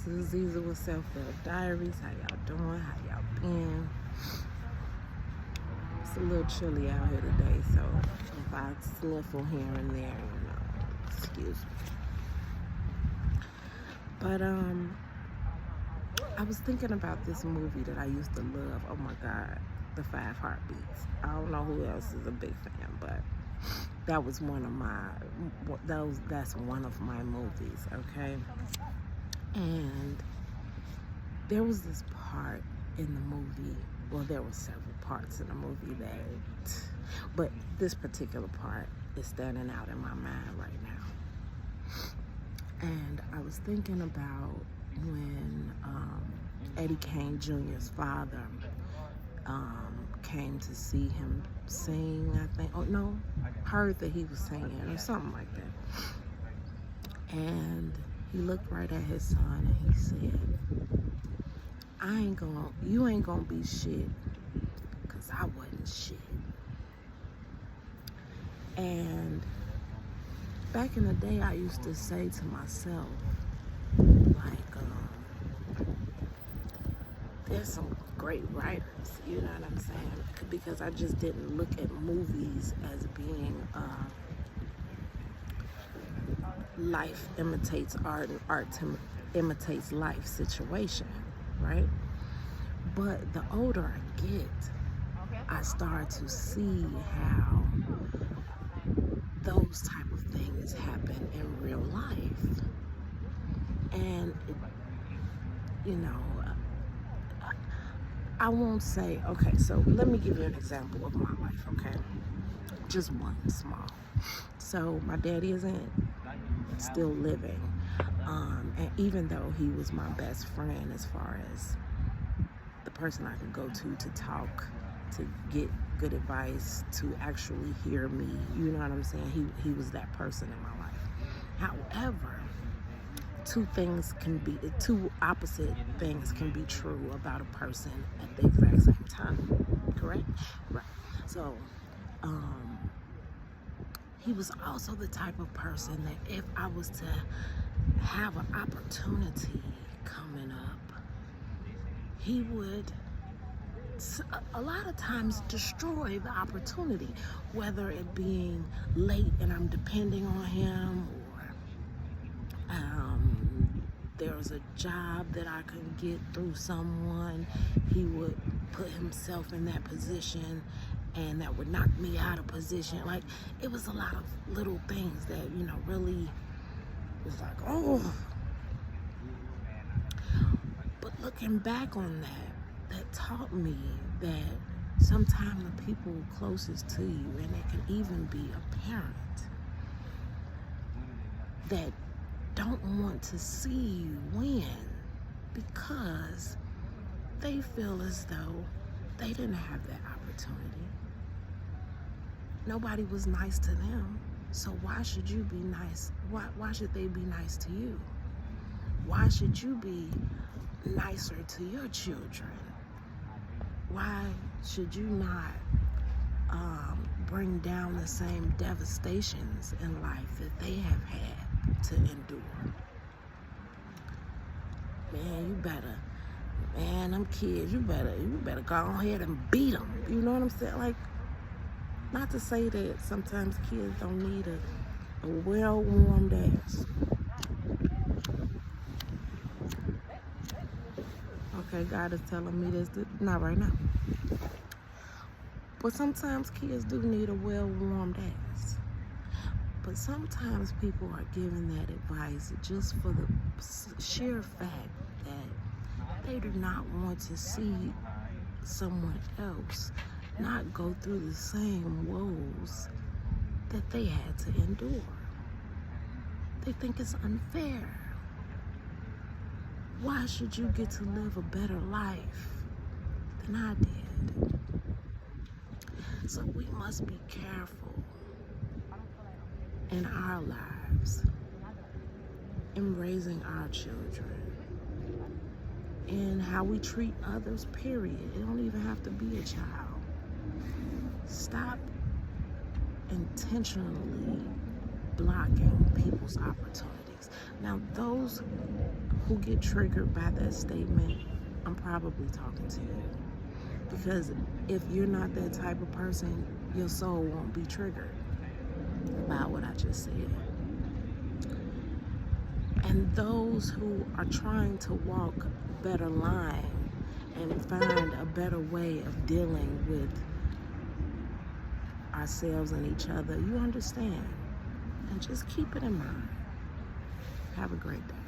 is Aziza with Self Love Diaries. How y'all doing? How y'all been? It's a little chilly out here today, so if I sniffle here and there, excuse me. But I was thinking about this movie that I used to love. Oh my God, The Five Heartbeats. I don't know who else is a big fan, but that was one of my that's one of my movies. Okay. And there was this part in the movie, well, there were several parts in the movie but this particular part is standing out in my mind right now. And I was thinking about when Eddie Kane Jr.'s father came to see him sing, I think. Oh, no, heard that he was singing or something like that. And he looked right at his son and he said, you ain't gonna be shit, because I wasn't shit. And back in the day, I used to say to myself, like, there's some great writers, you know what I'm saying? Because I just didn't look at movies as being life imitates art and art imitates life situation, right? But the older I get, I start to see how those type of things happen in real life. And, I won't say, okay, so let me give you an example of my life, okay? Just one small. So my daddy isn't still living. And even though he was my best friend as far as the person I could go to talk, to get good advice, to actually hear me, you know what I'm saying? He was that person in my life. However, two opposite things can be true about a person at the exact same time, correct? Right. So, he was also the type of person that if I was to have an opportunity coming up, he would a lot of times destroy the opportunity, whether it being late and I'm depending on him, or there was a job that I couldn't get through someone. He would put himself in that position, and that would knock me out of position. Like, it was a lot of little things that, really was like, oh. But looking back on that taught me that sometimes the people closest to you, and it can even be a parent, that don't want to see you win because they feel as though they didn't have that opportunity. Nobody was nice to them, so why should you be nice? Why should they be nice to you? Why should you be nicer to your children? Why should you not bring down the same devastations in life that they have had to endure? Them kids, you better go ahead and beat them. You know what I'm saying? Like, not to say that sometimes kids don't need a well-warmed ass. Okay, God is telling me this, not right now. But sometimes kids do need a well-warmed ass. But sometimes people are giving that advice just for the sheer fact that they do not want to see someone else not go through the same woes that they had to endure. They think it's unfair. Why should you get to live a better life than I did? So we must be careful in our lives, in raising our children, in how we treat others, period. It don't even have to be a child. Stop intentionally blocking people's opportunities. Now, those who get triggered by that statement, I'm probably talking to you. Because if you're not that type of person, your soul won't be triggered by what I just said. And those who are trying to walk a better line and find a better way of dealing with ourselves and each other, you understand. And just keep it in mind. Have a great day.